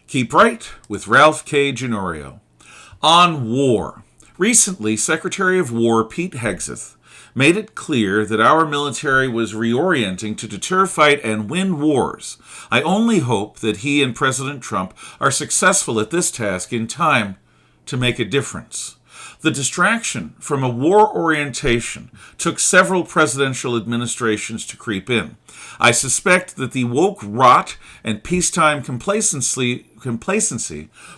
Keep Right with Ralph K. Ginorio. On war. Recently, Secretary of War Pete Hegseth made it clear that our military was reorienting to deter, fight, and win wars. I only hope that he and President Trump are successful at this task in time to make a difference. The distraction from a war orientation took several presidential administrations to creep in. I suspect that the woke rot and peacetime complacency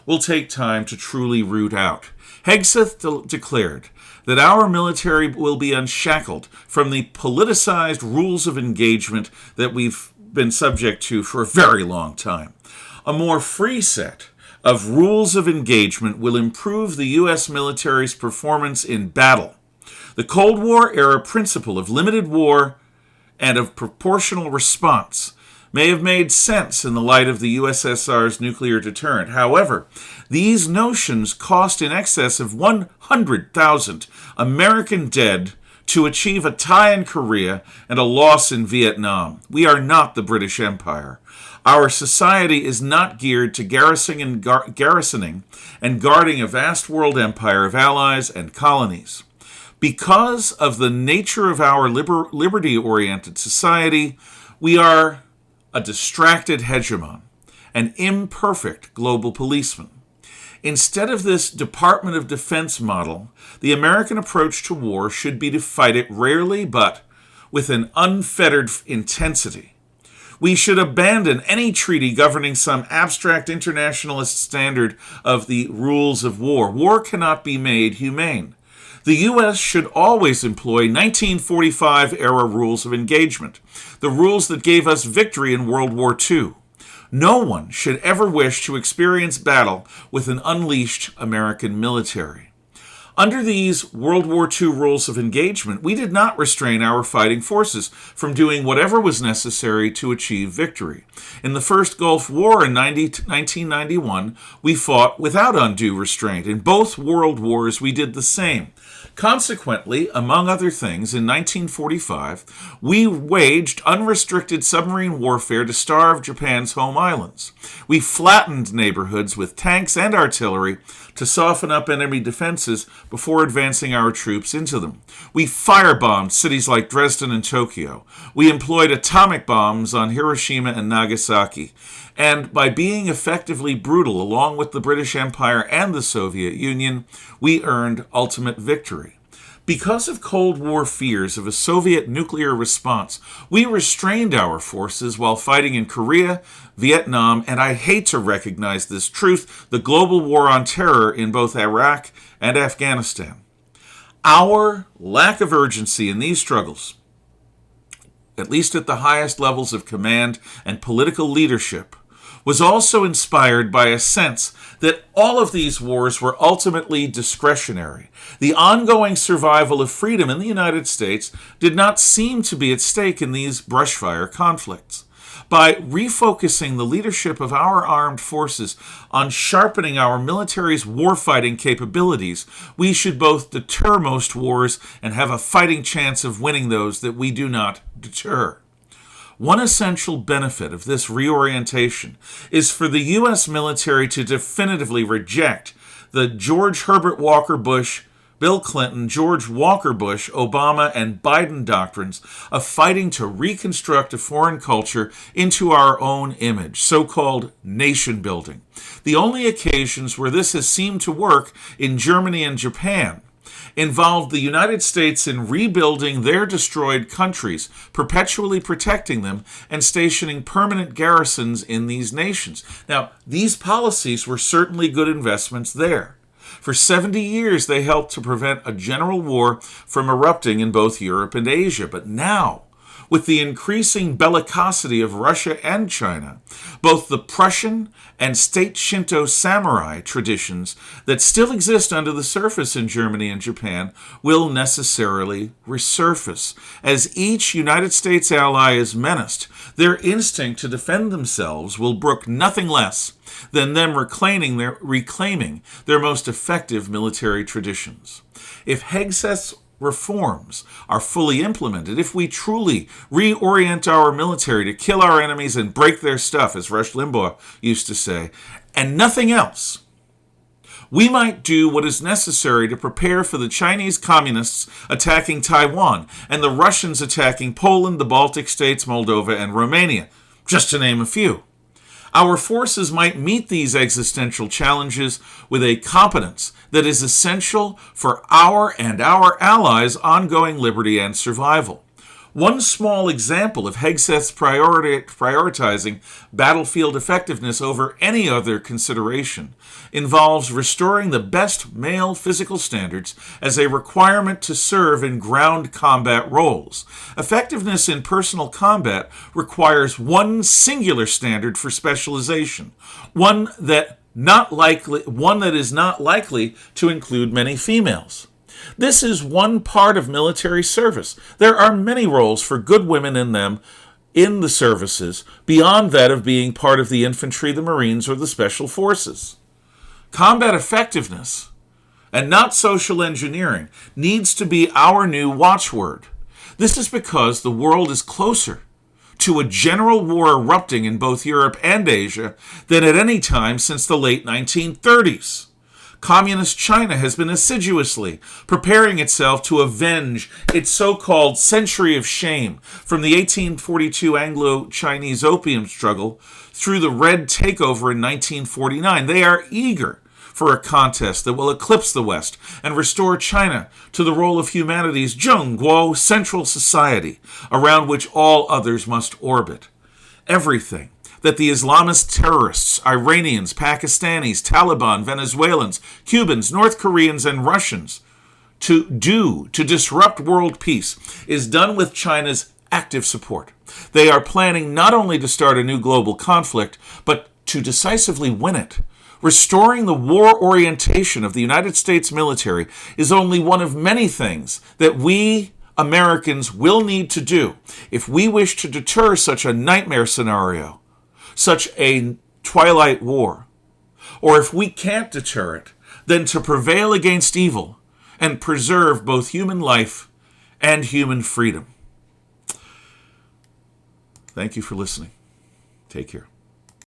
will take time to truly root out. Hegseth declared that our military will be unshackled from the politicized rules of engagement that we've been subject to for a very long time. A more free set of rules of engagement will improve the U.S. military's performance in battle. The Cold War era principle of limited war and of proportional response may have made sense in the light of the USSR's nuclear deterrent. However, these notions cost in excess of 100,000 American dead to achieve a tie in Korea and a loss in Vietnam. We are not the British Empire. Our society is not geared to garrisoning and guarding a vast world empire of allies and colonies. Because of the nature of our liberty-oriented society, we are a distracted hegemon, an imperfect global policeman. Instead of this Department of Defense model, the American approach to war should be to fight it rarely but with an unfettered intensity. We should abandon any treaty governing some abstract internationalist standard of the rules of war. War cannot be made humane. The U.S. should always employ 1945-era rules of engagement, the rules that gave us victory in World War II. No one should ever wish to experience battle with an unleashed American military. Under these World War II rules of engagement, we did not restrain our fighting forces from doing whatever was necessary to achieve victory. In the first Gulf War in 1991, we fought without undue restraint. In both world wars, we did the same. Consequently, among other things, in 1945, we waged unrestricted submarine warfare to starve Japan's home islands. We flattened neighborhoods with tanks and artillery to soften up enemy defenses before advancing our troops into them. We firebombed cities like Dresden and Tokyo. We employed atomic bombs on Hiroshima and Nagasaki. And by being effectively brutal along with the British Empire and the Soviet Union, we earned ultimate victory. Because of Cold War fears of a Soviet nuclear response, we restrained our forces while fighting in Korea, Vietnam, and I hate to recognize this truth, the global war on terror in both Iraq and Afghanistan. Our lack of urgency in these struggles, at least at the highest levels of command and political leadership, was also inspired by a sense that all of these wars were ultimately discretionary. The ongoing survival of freedom in the United States did not seem to be at stake in these brushfire conflicts. By refocusing the leadership of our armed forces on sharpening our military's warfighting capabilities, we should both deter most wars and have a fighting chance of winning those that we do not deter. One essential benefit of this reorientation is for the U.S. military to definitively reject the George Herbert Walker Bush, Bill Clinton, George Walker Bush, Obama, and Biden doctrines of fighting to reconstruct a foreign culture into our own image, so-called nation building. The only occasions where this has seemed to work in Germany and Japan involved the United States in rebuilding their destroyed countries, perpetually protecting them, and stationing permanent garrisons in these nations. Now, these policies were certainly good investments there. For 70 years, they helped to prevent a general war from erupting in both Europe and Asia. But now, with the increasing bellicosity of Russia and China, both the Prussian and state Shinto samurai traditions that still exist under the surface in Germany and Japan will necessarily resurface. As each United States ally is menaced, their instinct to defend themselves will brook nothing less than them reclaiming their most effective military traditions. If Hegseth's reforms are fully implemented, if we truly reorient our military to kill our enemies and break their stuff, as Rush Limbaugh used to say, and nothing else, we might do what is necessary to prepare for the Chinese communists attacking Taiwan and the Russians attacking Poland, the Baltic states, Moldova, and Romania, just to name a few. Our forces might meet these existential challenges with a competence that is essential for our and our allies' ongoing liberty and survival. One small example of Hegseth's prioritizing battlefield effectiveness over any other consideration involves restoring the best male physical standards as a requirement to serve in ground combat roles. Effectiveness in personal combat requires one singular standard for specialization, one that is not likely to include many females. This is one part of military service. There are many roles for good women in them in the services beyond that of being part of the infantry, the Marines, or the special forces. Combat effectiveness, and not social engineering, needs to be our new watchword. This is because the world is closer to a general war erupting in both Europe and Asia than at any time since the late 1930s. Communist China has been assiduously preparing itself to avenge its so-called century of shame from the 1842 Anglo-Chinese opium struggle through the Red Takeover in 1949. They are eager for a contest that will eclipse the West and restore China to the role of humanity's Zhongguo central society around which all others must orbit. Everything that the Islamist terrorists, Iranians, Pakistanis, Taliban, Venezuelans, Cubans, North Koreans, and Russians to disrupt world peace is done with China's active support. They are planning not only to start a new global conflict, but to decisively win it. Restoring the war orientation of the United States military is only one of many things that we Americans will need to do if we wish to deter such a nightmare scenario, such a twilight war. Or if we can't deter it, then to prevail against evil and preserve both human life and human freedom. Thank you for listening. Take care.